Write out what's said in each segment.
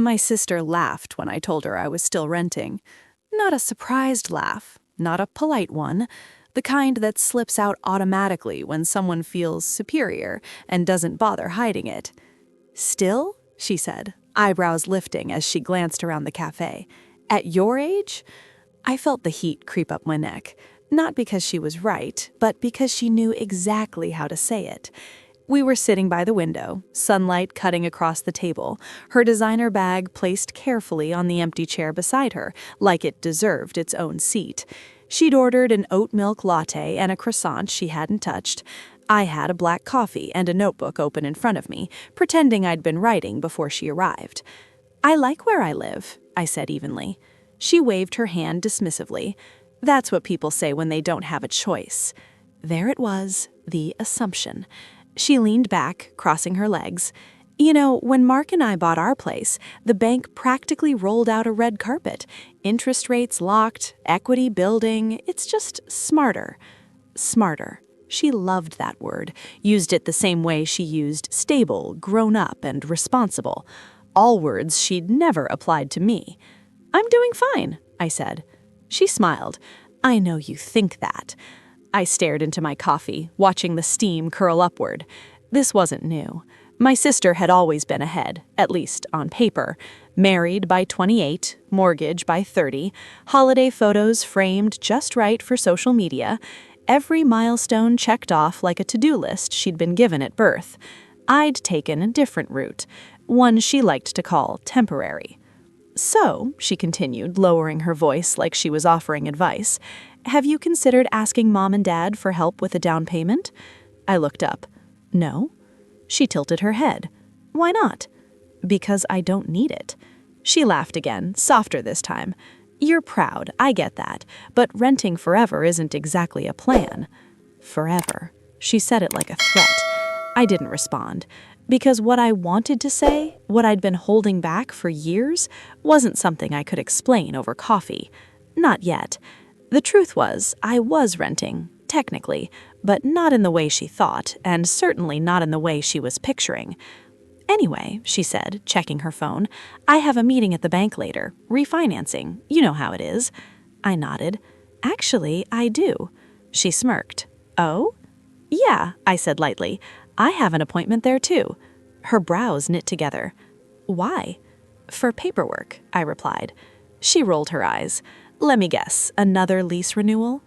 My sister laughed when I told her I was still renting. Not a surprised laugh, not a polite one, the kind that slips out automatically when someone feels superior and doesn't bother hiding it. "Still?" she said, eyebrows lifting as she glanced around the cafe. "At your age?" I felt the heat creep up my neck, not because she was right, but because she knew exactly how to say it. We were sitting by the window, sunlight cutting across the table, her designer bag placed carefully on the empty chair beside her, like it deserved its own seat. She'd ordered an oat milk latte and a croissant she hadn't touched. I had a black coffee and a notebook open in front of me, pretending I'd been writing before she arrived. "I like where I live," I said evenly. She waved her hand dismissively. That's what people say when they don't have a choice. There it was, the assumption. She leaned back, crossing her legs. "You know, when Mark and I bought our place, the bank practically rolled out a red carpet. Interest rates locked, equity building. It's just smarter." Smarter. She loved that word, used it the same way she used stable, grown up, and responsible. All words she'd never applied to me. "I'm doing fine," I said. She smiled. "I know you think that." I stared into my coffee, watching the steam curl upward. This wasn't new. My sister had always been ahead, at least on paper. Married by 28, mortgage by 30, holiday photos framed just right for social media, every milestone checked off like a to-do list she'd been given at birth. I'd taken a different route, one she liked to call temporary. "So," she continued, lowering her voice like she was offering advice, "have you considered asking Mom and Dad for help with a down payment?" I looked up. "No." She tilted her head. "Why not?" "Because I don't need it." She laughed again, softer this time. "You're proud, I get that, but renting forever isn't exactly a plan." Forever. She said it like a threat. I didn't respond. Because what I wanted to say, what I'd been holding back for years, wasn't something I could explain over coffee. Not yet. The truth was, I was renting, technically, but not in the way she thought, and certainly not in the way she was picturing. "Anyway," she said, checking her phone, "I have a meeting at the bank later, refinancing. You know how it is." I nodded. "Actually, I do." She smirked. "Oh?" "Yeah," I said lightly. "I have an appointment there too." Her brows knit together. "Why?" "For paperwork," I replied. She rolled her eyes. "Let me guess, another lease renewal?"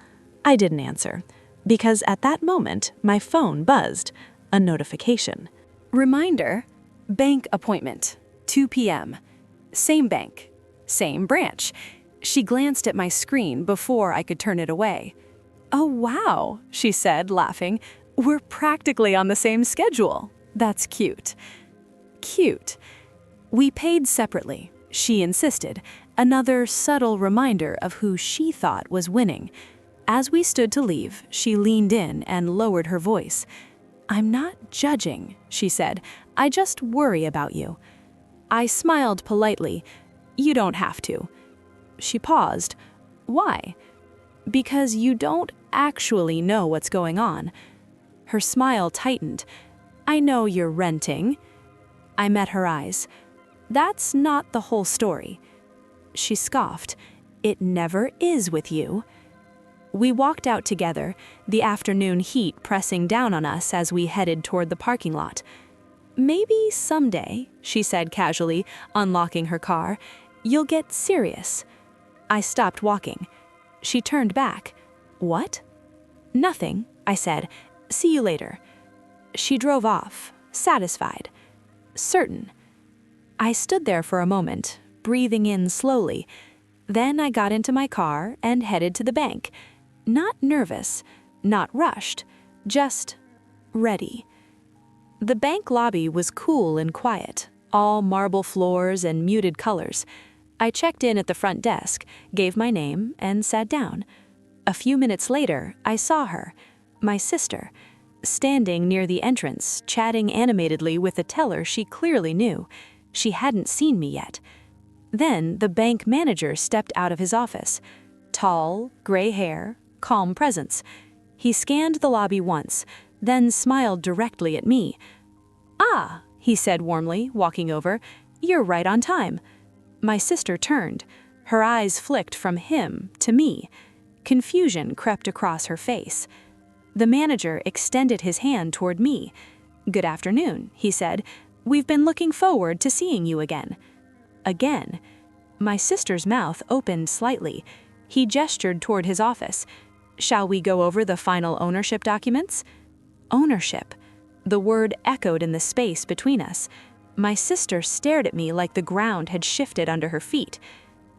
I didn't answer, because at that moment, my phone buzzed. A notification. Reminder, bank appointment, 2 p.m. Same bank, same branch. She glanced at my screen before I could turn it away. "Oh, wow," she said, laughing. "We're practically on the same schedule. That's cute." Cute. We paid separately, she insisted, another subtle reminder of who she thought was winning. As we stood to leave, she leaned in and lowered her voice. "I'm not judging," she said. "I just worry about you." I smiled politely. "You don't have to." She paused. "Why?" "Because you don't actually know what's going on." Her smile tightened. "I know you're renting." I met her eyes. "That's not the whole story." She scoffed. "It never is with you." We walked out together, the afternoon heat pressing down on us as we headed toward the parking lot. "Maybe someday," she said casually, unlocking her car, "you'll get serious." I stopped walking. She turned back. "What?" "Nothing," I said. "See you later." She drove off, satisfied. Certain. I stood there for a moment, breathing in slowly. Then I got into my car and headed to the bank. Not nervous, not rushed, just ready. The bank lobby was cool and quiet, all marble floors and muted colors. I checked in at the front desk, gave my name, and sat down. A few minutes later, I saw her, my sister, standing near the entrance, chatting animatedly with a teller she clearly knew. She hadn't seen me yet. Then the bank manager stepped out of his office. Tall, gray hair, calm presence. He scanned the lobby once, then smiled directly at me. "Ah," he said warmly, walking over. You're right on time." My sister turned. Her eyes flicked from him to me. Confusion crept across her face. The manager extended his hand toward me. "Good afternoon," he said. "We've been looking forward to seeing you again." Again. My sister's mouth opened slightly. He gestured toward his office. "Shall we go over the final ownership documents?" Ownership. The word echoed in the space between us. My sister stared at me like the ground had shifted under her feet.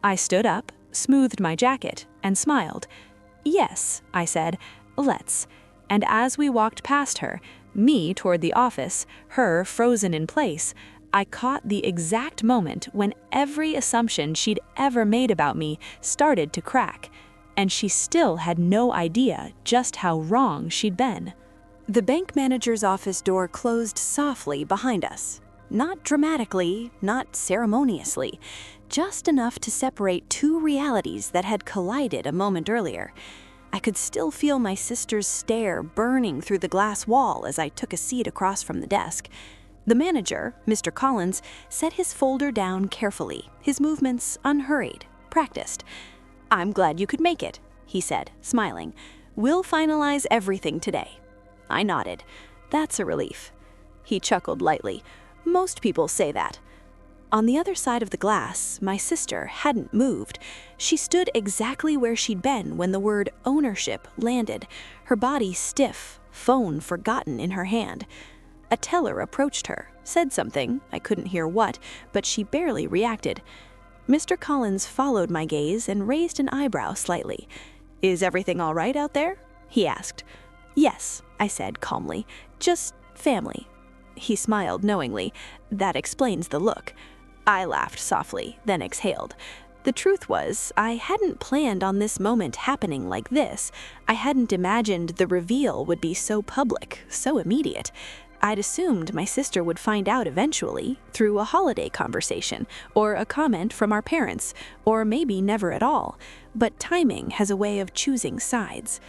I stood up, smoothed my jacket, and smiled. "Yes," I said, "let's." And as we walked past her, me toward the office, her frozen in place, I caught the exact moment when every assumption she'd ever made about me started to crack, and she still had no idea just how wrong she'd been. The bank manager's office door closed softly behind us. Not dramatically, not ceremoniously, just enough to separate two realities that had collided a moment earlier. I could still feel my sister's stare burning through the glass wall as I took a seat across from the desk. The manager, Mr. Collins, set his folder down carefully, his movements unhurried, practiced. "I'm glad you could make it," he said, smiling. "We'll finalize everything today." I nodded. "That's a relief." He chuckled lightly. "Most people say that." On the other side of the glass, my sister hadn't moved. She stood exactly where she'd been when the word ownership landed, her body stiff, phone forgotten in her hand. A teller approached her, said something, I couldn't hear what, but she barely reacted. Mr. Collins followed my gaze and raised an eyebrow slightly. "Is everything all right out there?" he asked. "Yes," I said calmly, "just family." He smiled knowingly. "That explains the look." I laughed softly, then exhaled. The truth was, I hadn't planned on this moment happening like this. I hadn't imagined the reveal would be so public, so immediate. I'd assumed my sister would find out eventually, through a holiday conversation, or a comment from our parents, or maybe never at all. But timing has a way of choosing sides.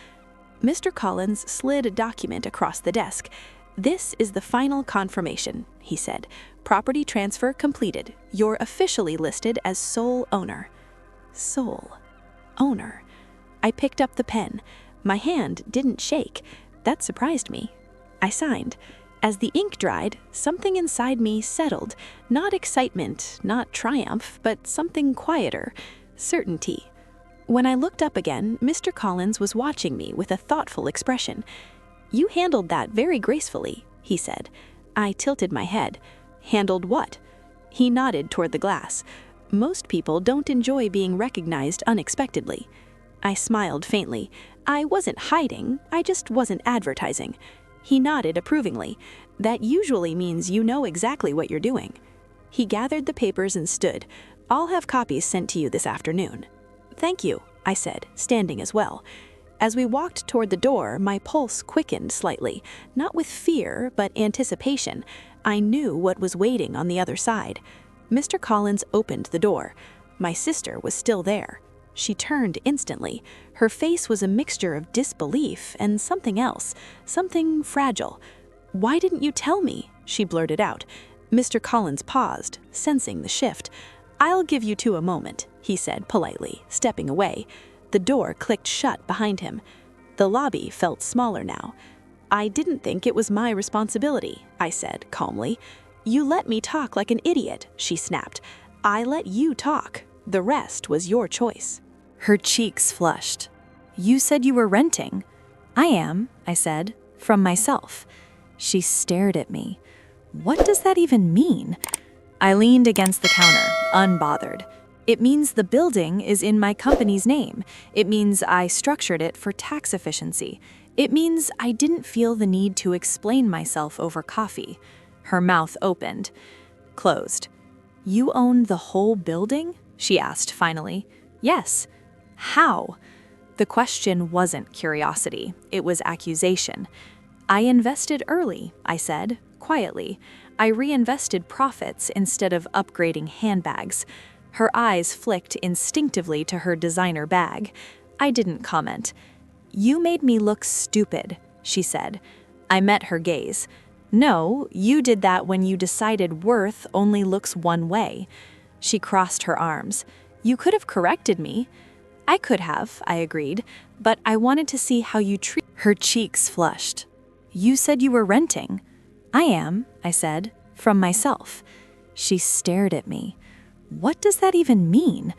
Mr. Collins slid a document across the desk. "This is the final confirmation," he said. "Property transfer completed. You're officially listed as sole owner." Sole owner. I picked up the pen. My hand didn't shake. That surprised me. I signed. As the ink dried, something inside me settled. Not excitement, not triumph, but something quieter. Certainty. When I looked up again, Mr. Collins was watching me with a thoughtful expression. "You handled that very gracefully," he said. I tilted my head. "Handled what?" He nodded toward the glass. "Most people don't enjoy being recognized unexpectedly." I smiled faintly. I wasn't hiding, I just wasn't advertising. He nodded approvingly. "That usually means you know exactly what you're doing." He gathered the papers and stood. "I'll have copies sent to you this afternoon." "Thank you," I said, standing as well. As we walked toward the door, my pulse quickened slightly, not with fear, but anticipation. I knew what was waiting on the other side. Mr. Collins opened the door. My sister was still there. She turned instantly. Her face was a mixture of disbelief and something else, something fragile. "Why didn't you tell me?" she blurted out. Mr. Collins paused, sensing the shift. "I'll give you two a moment," he said politely, stepping away. The door clicked shut behind him. The lobby felt smaller now. "I didn't think it was my responsibility," I said calmly. "You let me talk like an idiot," she snapped. "I let you talk. The rest was your choice." Her cheeks flushed. "You said you were renting." "I am," I said, "from myself." She stared at me. What does that even mean? I leaned against the counter, unbothered. It means the building is in my company's name. It means I structured it for tax efficiency. It means I didn't feel the need to explain myself over coffee. Her mouth opened, closed. "You own the whole building?" she asked finally. "Yes." "How?" The question wasn't curiosity, it was accusation. "I invested early," I said, quietly. "I reinvested profits instead of upgrading handbags." Her eyes flicked instinctively to her designer bag. I didn't comment. "You made me look stupid," she said. I met her gaze. No, you did that when you decided worth only looks one way. She crossed her arms. You could have corrected me. I could have, I agreed, but I wanted to see how you treat. Her cheeks flushed. You said you were renting. I am, I said, from myself. She stared at me. What does that even mean?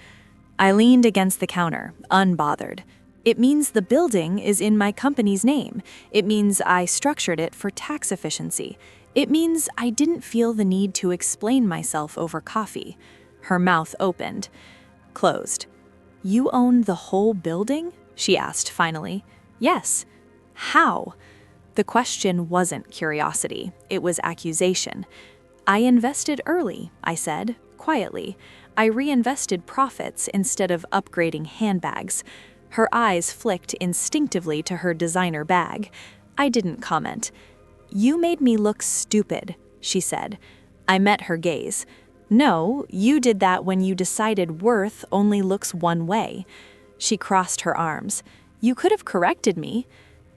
I leaned against the counter, unbothered. It means the building is in my company's name. It means I structured it for tax efficiency. It means I didn't feel the need to explain myself over coffee. Her mouth opened, closed. You own the whole building? She asked finally. Yes. How? The question wasn't curiosity. It was accusation. I invested early, I said, quietly. I reinvested profits instead of upgrading handbags. Her eyes flicked instinctively to her designer bag. I didn't comment. You made me look stupid, she said. I met her gaze. No, you did that when you decided worth only looks one way. She crossed her arms. You could have corrected me.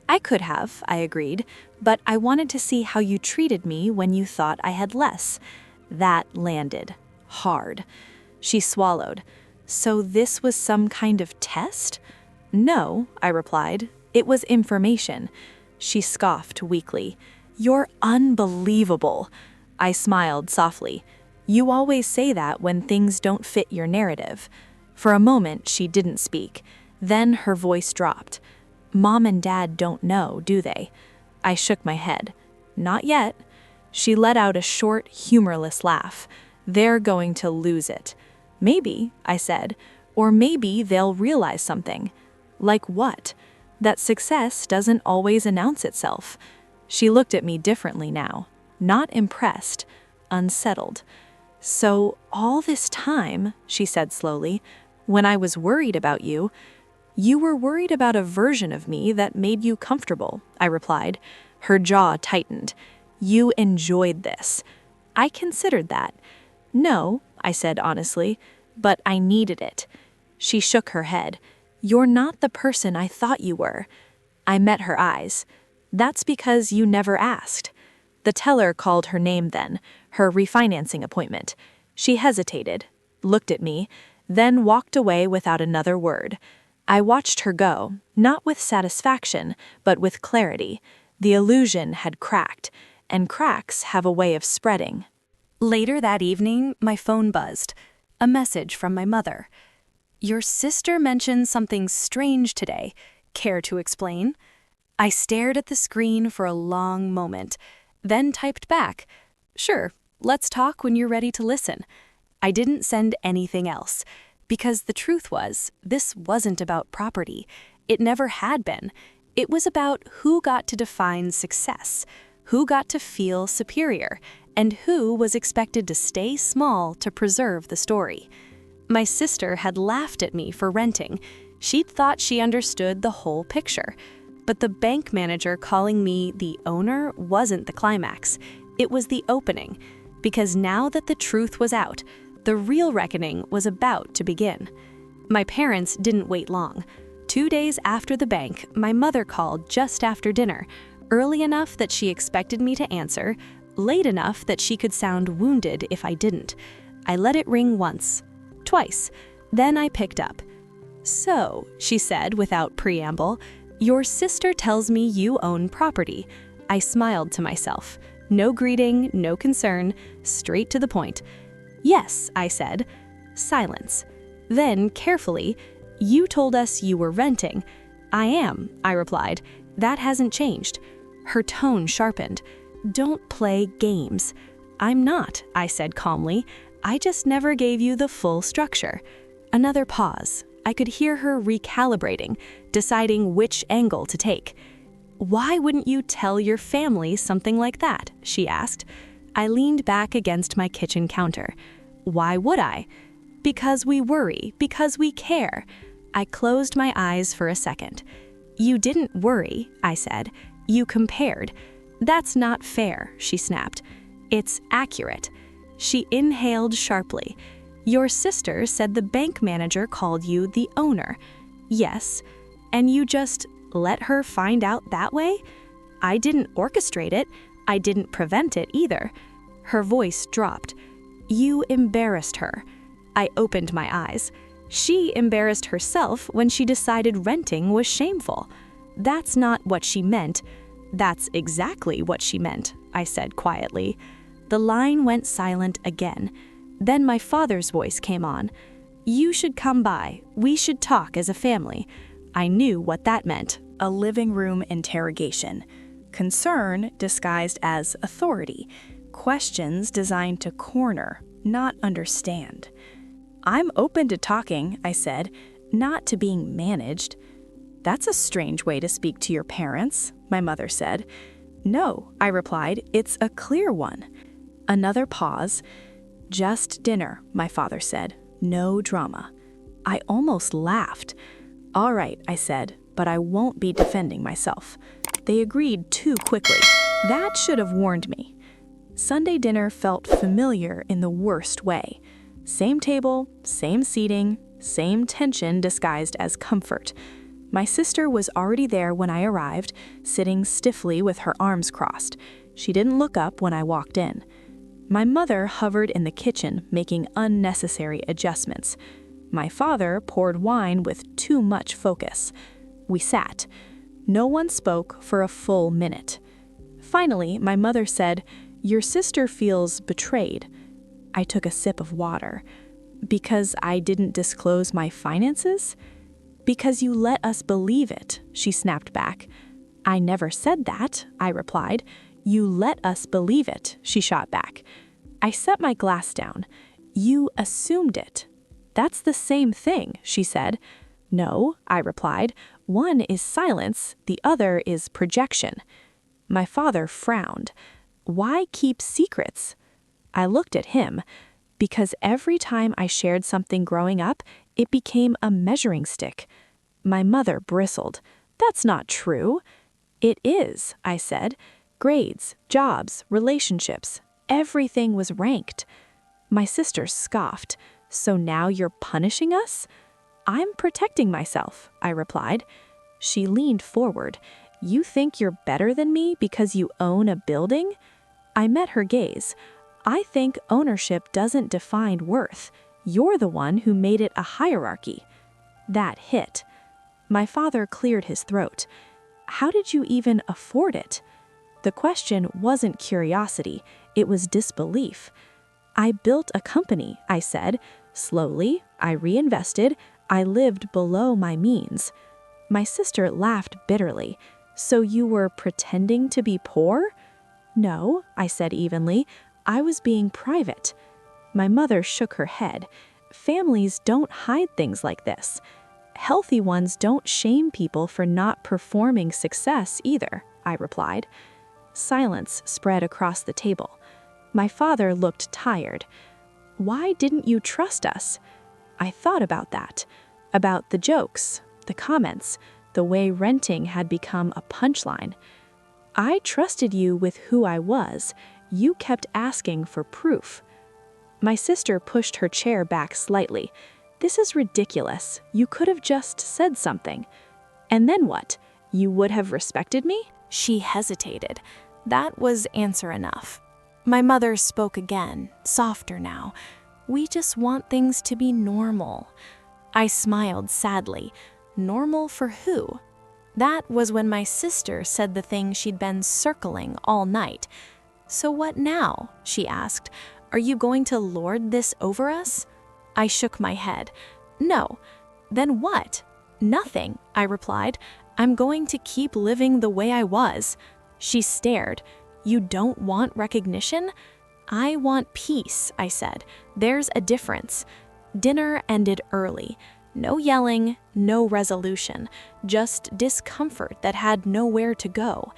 I could have, I agreed, but I wanted to see how you treated me when you thought I had less. That landed. Hard. She swallowed. So this was some kind of test? No, I replied. It was information. She scoffed weakly. You're unbelievable. I smiled softly. You always say that when things don't fit your narrative. For a moment, she didn't speak. Then her voice dropped. Mom and Dad don't know, do they? I shook my head. Not yet. She let out a short, humorless laugh. They're going to lose it. Maybe, I said, or maybe they'll realize something. Like what? That success doesn't always announce itself. She looked at me differently now. Not impressed, unsettled. So all this time, she said slowly, when I was worried about you, you were worried about a version of me that made you comfortable, I replied. Her jaw tightened. You enjoyed this. I considered that. No, I said honestly, but I needed it. She shook her head. You're not the person I thought you were. I met her eyes. That's because you never asked. The teller called her name then, her refinancing appointment. She hesitated, looked at me, then walked away without another word. I watched her go, not with satisfaction, but with clarity. The illusion had cracked, and cracks have a way of spreading. Later that evening, my phone buzzed. A message from my mother. Your sister mentioned something strange today. Care to explain? I stared at the screen for a long moment, then typed back, Sure, let's talk when you're ready to listen. I didn't send anything else, because the truth was, this wasn't about property. It never had been. It was about who got to define success, who got to feel superior, and who was expected to stay small to preserve the story. My sister had laughed at me for renting. She'd thought she understood the whole picture. But the bank manager calling me the owner wasn't the climax. It was the opening. Because now that the truth was out, the real reckoning was about to begin. My parents didn't wait long. 2 days after the bank, my mother called just after dinner, early enough that she expected me to answer, late enough that she could sound wounded if I didn't. I let it ring once, twice. Then I picked up. So, she said without preamble, your sister tells me you own property. I smiled to myself. No greeting, no concern, straight to the point. Yes, I said. Silence. Then, carefully, you told us you were renting. I am, I replied. That hasn't changed. Her tone sharpened. Don't play games. I'm not, I said calmly. I just never gave you the full structure. Another pause. I could hear her recalibrating, deciding which angle to take. Why wouldn't you tell your family something like that? She asked. I leaned back against my kitchen counter. Why would I? Because we worry, because we care. I closed my eyes for a second. You didn't worry, I said. You compared. That's not fair, she snapped. It's accurate. She inhaled sharply. Your sister said the bank manager called you the owner. Yes. And you just let her find out that way? I didn't orchestrate it. I didn't prevent it either. Her voice dropped. You embarrassed her. I opened my eyes. She embarrassed herself when she decided renting was shameful. That's not what she meant. That's exactly what she meant, I said quietly. The line went silent again. Then my father's voice came on. You should come by. We should talk as a family. I knew what that meant. A living room interrogation. Concern disguised as authority. Questions designed to corner, not understand. I'm open to talking, I said, not to being managed. That's a strange way to speak to your parents, my mother said. No, I replied, it's a clear one. Another pause. Just dinner, my father said. No drama. I almost laughed. All right, I said, but I won't be defending myself. They agreed too quickly. That should have warned me. Sunday dinner felt familiar in the worst way. Same table, same seating, same tension disguised as comfort. My sister was already there when I arrived, sitting stiffly with her arms crossed. She didn't look up when I walked in. My mother hovered in the kitchen, making unnecessary adjustments. My father poured wine with too much focus. We sat. No one spoke for a full minute. Finally, my mother said, "Your sister feels betrayed." I took a sip of water. Because I didn't disclose my finances? Because you let us believe it, she snapped back. I never said that, I replied. You let us believe it, she shot back. I set my glass down. You assumed it. That's the same thing, she said. No, I replied. One is silence, the other is projection. My father frowned. Why keep secrets? I looked at him. Because every time I shared something growing up, it became a measuring stick. My mother bristled. That's not true. It is, I said. Grades, jobs, relationships, everything was ranked. My sister scoffed. So now you're punishing us? I'm protecting myself, I replied. She leaned forward. You think you're better than me because you own a building? I met her gaze. I think ownership doesn't define worth. You're the one who made it a hierarchy. That hit. My father cleared his throat. How did you even afford it? The question wasn't curiosity, it was disbelief. I built a company, I said. Slowly, I reinvested. I lived below my means. My sister laughed bitterly. So you were pretending to be poor? No, I said evenly. I was being private. My mother shook her head. Families don't hide things like this. Healthy ones don't shame people for not performing success either, I replied. Silence spread across the table. My father looked tired. Why didn't you trust us? I thought about that. About the jokes, the comments, the way renting had become a punchline. I trusted you with who I was. You kept asking for proof. My sister pushed her chair back slightly. This is ridiculous. You could have just said something. And then what? You would have respected me? She hesitated. That was answer enough. My mother spoke again, softer now. We just want things to be normal. I smiled sadly. Normal for who? That was when my sister said the thing she'd been circling all night. So what now? She asked. Are you going to lord this over us? I shook my head. No. Then what? Nothing, I replied. I'm going to keep living the way I was. She stared. You don't want recognition? I want peace, I said. There's a difference. Dinner ended early. No yelling, no resolution, just discomfort that had nowhere to go.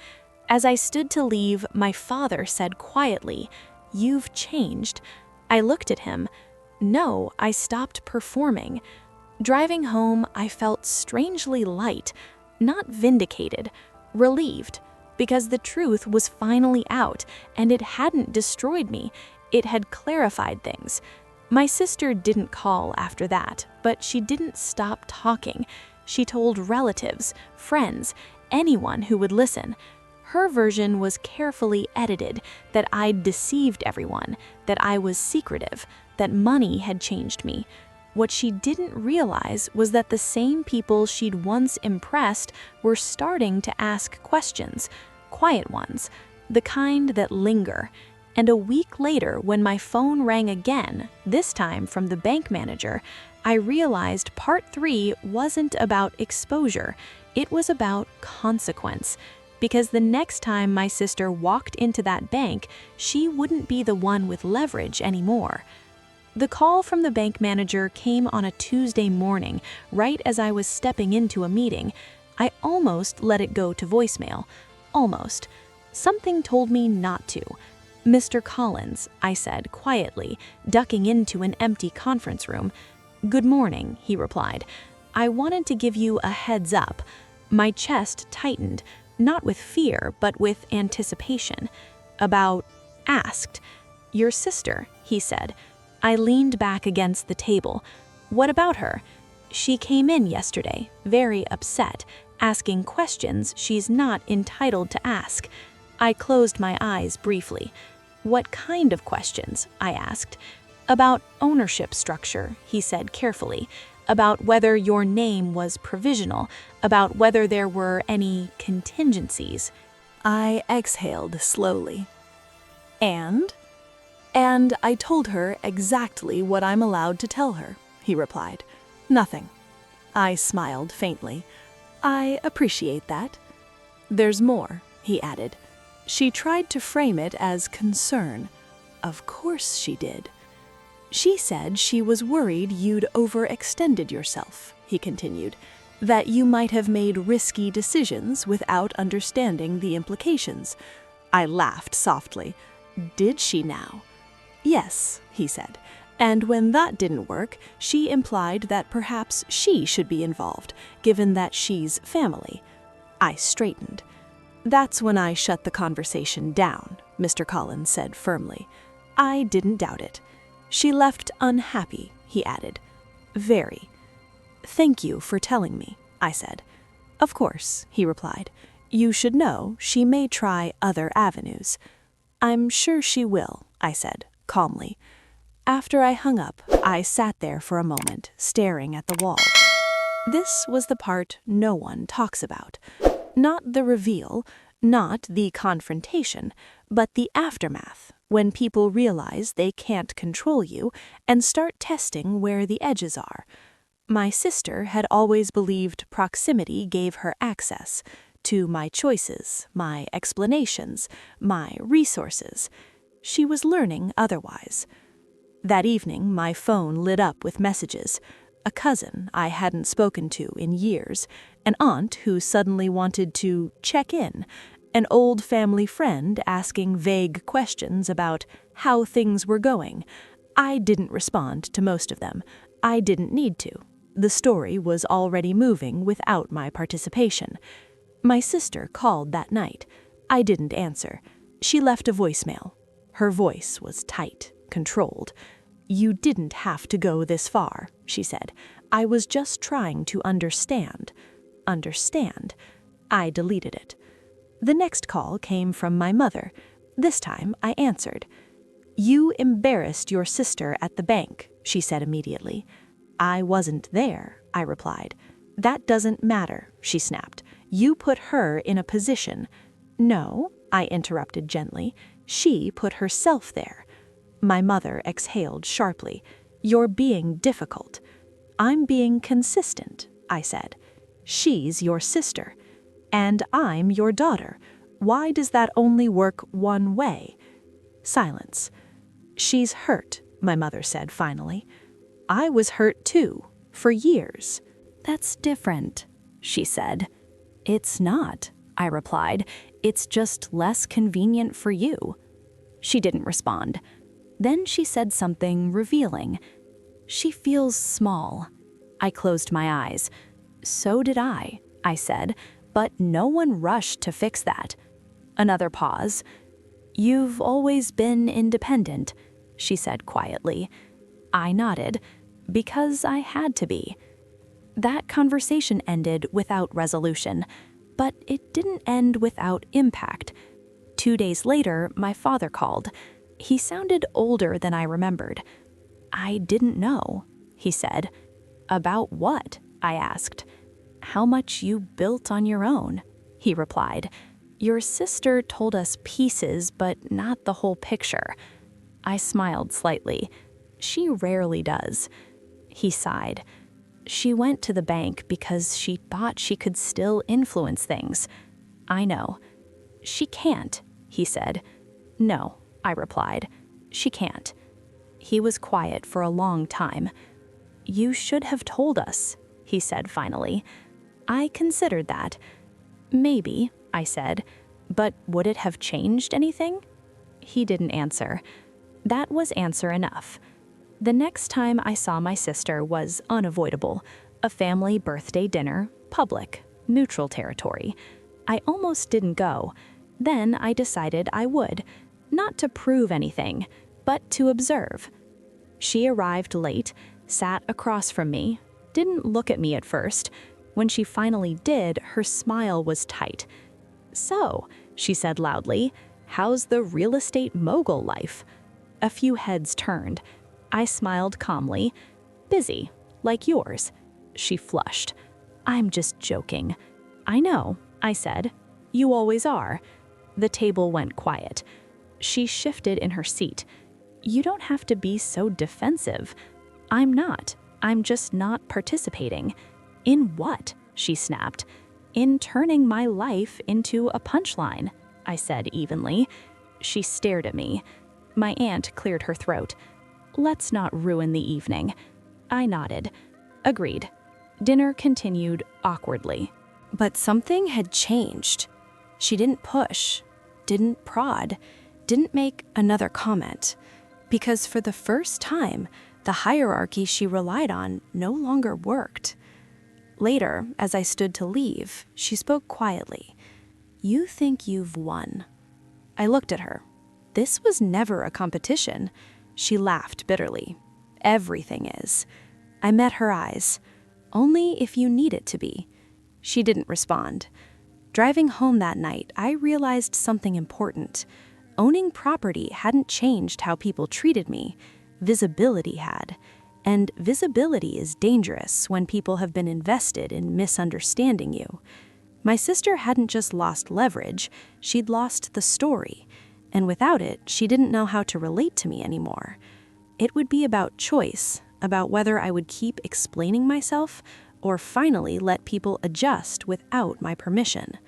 As I stood to leave, my father said quietly, "You've changed." I looked at him. No, I stopped performing. Driving home, I felt strangely light, not vindicated, relieved, because the truth was finally out, and it hadn't destroyed me. It had clarified things. My sister didn't call after that, but she didn't stop talking. She told relatives, friends, anyone who would listen. Her version was carefully edited, that I'd deceived everyone, that I was secretive, that money had changed me. What she didn't realize was that the same people she'd once impressed were starting to ask questions, quiet ones, the kind that linger. And a week later, when my phone rang again, this time from the bank manager, I realized part 3 wasn't about exposure, it was about consequence. Because the next time my sister walked into that bank, she wouldn't be the one with leverage anymore. The call from the bank manager came on a Tuesday morning, right as I was stepping into a meeting. I almost let it go to voicemail. Almost. Something told me not to. "Mr. Collins," I said quietly, ducking into an empty conference room. "Good morning," he replied. "I wanted to give you a heads up." My chest tightened, not with fear, but with anticipation. "About?" asked. "Your sister," he said. I leaned back against the table. "What about her?" "She came in yesterday, very upset, asking questions she's not entitled to ask." I closed my eyes briefly. "What kind of questions?" I asked. "About ownership structure," he said carefully. "About whether your name was provisional, about whether there were any contingencies." I exhaled slowly. "And I told her exactly what I'm allowed to tell her," he replied. "Nothing." I smiled faintly. "I appreciate that." "There's more," he added. "She tried to frame it as concern." "Of course she did." "She said she was worried you'd overextended yourself," he continued, "that you might have made risky decisions without understanding the implications." I laughed softly. "Did she now?" "Yes," he said, "and when that didn't work, she implied that perhaps she should be involved, given that she's family." I straightened. "That's when I shut the conversation down," Mr. Collins said firmly. I didn't doubt it. "She left unhappy," he added. "Very." "Thank you for telling me," I said. "Of course," he replied. "You should know she may try other avenues." "I'm sure she will," I said, calmly. After I hung up, I sat there for a moment, staring at the wall. This was the part no one talks about. Not the reveal, not the confrontation, but the aftermath, when people realize they can't control you and start testing where the edges are. My sister had always believed proximity gave her access to my choices, my explanations, my resources. She was learning otherwise. That evening, my phone lit up with messages. A cousin I hadn't spoken to in years, an aunt who suddenly wanted to check in, an old family friend asking vague questions about how things were going. I didn't respond to most of them. I didn't need to. The story was already moving without my participation. My sister called that night. I didn't answer. She left a voicemail. Her voice was tight, controlled. "You didn't have to go this far," she said. "I was just trying to understand." Understand. I deleted it. The next call came from my mother. This time I answered. "You embarrassed your sister at the bank," she said immediately. "I wasn't there," I replied. "That doesn't matter," she snapped. "You put her in a position." "No," I interrupted gently. "She put herself there." My mother exhaled sharply. "You're being difficult." "I'm being consistent," I said. "She's your sister. And I'm your daughter. Why does that only work one way?" Silence. "She's hurt," my mother said finally. "I was hurt too, for years." "That's different," she said. "It's not," I replied. "It's just less convenient for you." She didn't respond. Then she said something revealing. "She feels small." I closed my eyes. "So did I," I said, but no one rushed to fix that. Another pause. "You've always been independent," she said quietly. I nodded, because I had to be. That conversation ended without resolution. But it didn't end without impact. 2 days later, my father called. He sounded older than I remembered. "I didn't know," he said. "About what?" I asked. "How much you built on your own," he replied. "Your sister told us pieces, but not the whole picture." I smiled slightly. "She rarely does." He sighed. "She went to the bank because she thought she could still influence things." "I know." "She can't," he said. "No," I replied. "She can't." He was quiet for a long time. "You should have told us," he said finally. I considered that. "Maybe," I said. "But would it have changed anything?" He didn't answer. That was answer enough. The next time I saw my sister was unavoidable. A family birthday dinner, public, neutral territory. I almost didn't go. Then I decided I would. Not to prove anything, but to observe. She arrived late, sat across from me, didn't look at me at first. When she finally did, her smile was tight. "So," she said loudly, "how's the real estate mogul life?" A few heads turned. I smiled calmly. "Busy, like yours." She flushed. "I'm just joking." "I know," I said. "You always are." The table went quiet. She shifted in her seat. "You don't have to be so defensive." "I'm not. I'm just not participating." "In what?" she snapped. "In turning my life into a punchline," I said evenly. She stared at me. My aunt cleared her throat. "Let's not ruin the evening." I nodded. Agreed. Dinner continued awkwardly. But something had changed. She didn't push, didn't prod, didn't make another comment. Because for the first time, the hierarchy she relied on no longer worked. Later, as I stood to leave, she spoke quietly. "You think you've won." I looked at her. This was never a competition. She laughed bitterly. "Everything is." I met her eyes. "Only if you need it to be." She didn't respond. Driving home that night, I realized something important. Owning property hadn't changed how people treated me. Visibility had. And visibility is dangerous when people have been invested in misunderstanding you. My sister hadn't just lost leverage, she'd lost the story. And without it, she didn't know how to relate to me anymore. It would be about choice, about whether I would keep explaining myself or finally let people adjust without my permission.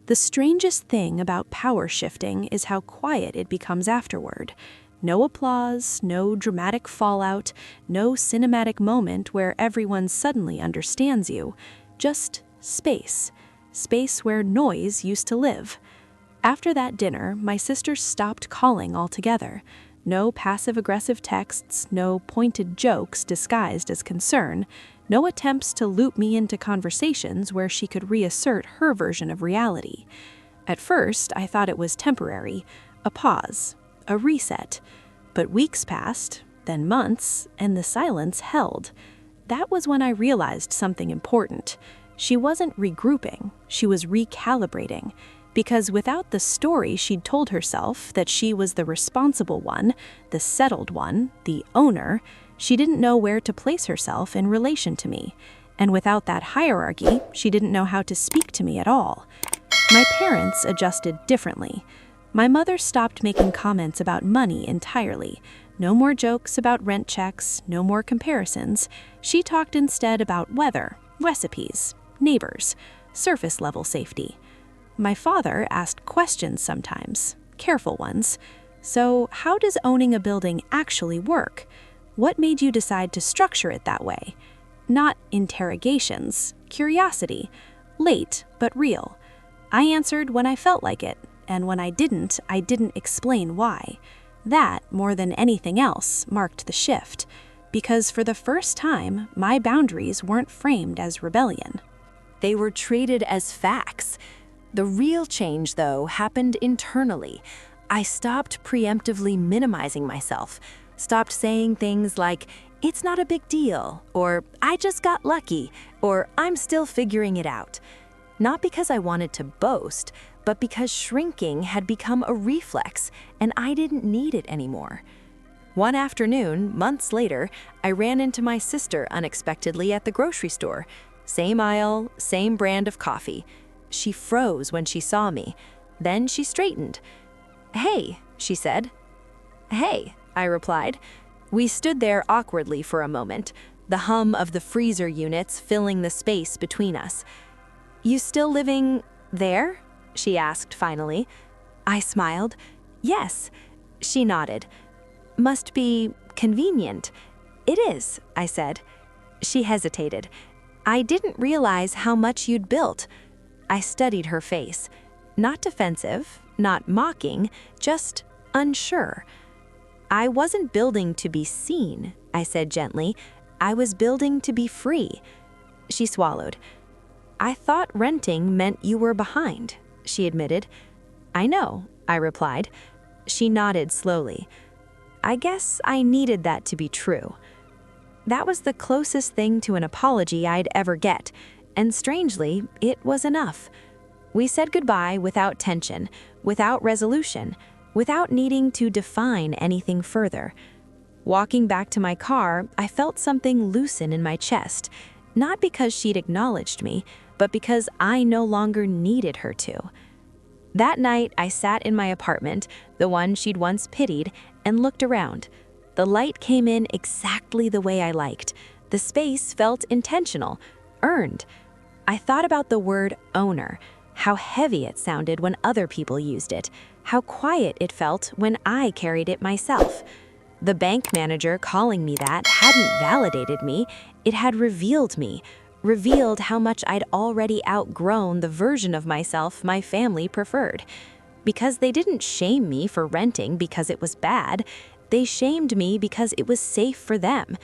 The strangest thing about power shifting is how quiet it becomes afterward. No applause, no dramatic fallout, no cinematic moment where everyone suddenly understands you. Just space. Space where noise used to live. After that dinner, my sister stopped calling altogether. No passive-aggressive texts, no pointed jokes disguised as concern, no attempts to loop me into conversations where she could reassert her version of reality. At first, I thought it was temporary, a pause, a reset. But weeks passed, then months, and the silence held. That was when I realized something important. She wasn't regrouping, she was recalibrating. Because without the story she'd told herself that she was the responsible one, the settled one, the owner, she didn't know where to place herself in relation to me. And without that hierarchy, she didn't know how to speak to me at all. My parents adjusted differently. My mother stopped making comments about money entirely. No more jokes about rent checks, no more comparisons. She talked instead about weather, recipes, neighbors, surface level safety. My father asked questions sometimes, careful ones. "So, how does owning a building actually work? What made you decide to structure it that way?" Not interrogations, curiosity, late but real. I answered when I felt like it, and when I didn't explain why. That, more than anything else, marked the shift, because for the first time, my boundaries weren't framed as rebellion. They were treated as facts. The real change, though, happened internally. I stopped preemptively minimizing myself, stopped saying things like, "It's not a big deal," or "I just got lucky," or "I'm still figuring it out." Not because I wanted to boast, but because shrinking had become a reflex and I didn't need it anymore. One afternoon, months later, I ran into my sister unexpectedly at the grocery store. Same aisle, same brand of coffee. She froze when she saw me. Then she straightened. "Hey," she said. "Hey," I replied. We stood there awkwardly for a moment, the hum of the freezer units filling the space between us. "You still living there?" she asked finally. I smiled. "Yes." She nodded. "Must be convenient." "It is," I said. She hesitated. "I didn't realize how much you'd built." I studied her face. Not defensive, not mocking, just unsure. "I wasn't building to be seen," I said gently. "I was building to be free." She swallowed. "I thought renting meant you were behind," she admitted. "I know," I replied. She nodded slowly. "I guess I needed that to be true." That was the closest thing to an apology I'd ever get, and strangely, it was enough. We said goodbye without tension, without resolution, without needing to define anything further. Walking back to my car, I felt something loosen in my chest, not because she'd acknowledged me, but because I no longer needed her to. That night, I sat in my apartment, the one she'd once pitied, and looked around. The light came in exactly the way I liked. The space felt intentional, earned. I thought about the word owner, how heavy it sounded when other people used it, how quiet it felt when I carried it myself. The bank manager calling me that hadn't validated me, it had revealed me, revealed how much I'd already outgrown the version of myself my family preferred. Because they didn't shame me for renting because it was bad, they shamed me because it was safe for them.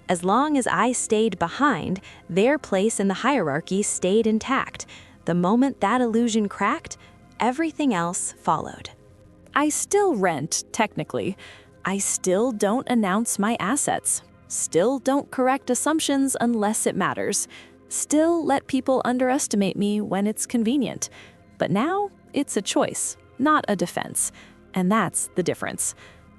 As long as I stayed behind, their place in the hierarchy stayed intact. The moment that illusion cracked, everything else followed. I still rent, technically. I still don't announce my assets. Still don't correct assumptions unless it matters. Still let people underestimate me when it's convenient. But now, it's a choice, not a defense. And that's the difference.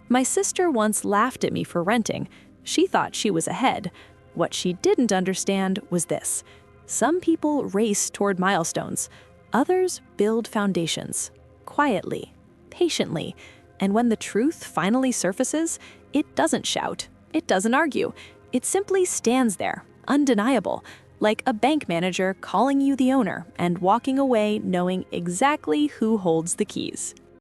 My sister once laughed at me for renting. She thought she was ahead. What she didn't understand was this. Some people race toward milestones. Others build foundations. Quietly, patiently. And when the truth finally surfaces, it doesn't shout. It doesn't argue. It simply stands there, undeniable, like a bank manager calling you the owner and walking away knowing exactly who holds the keys.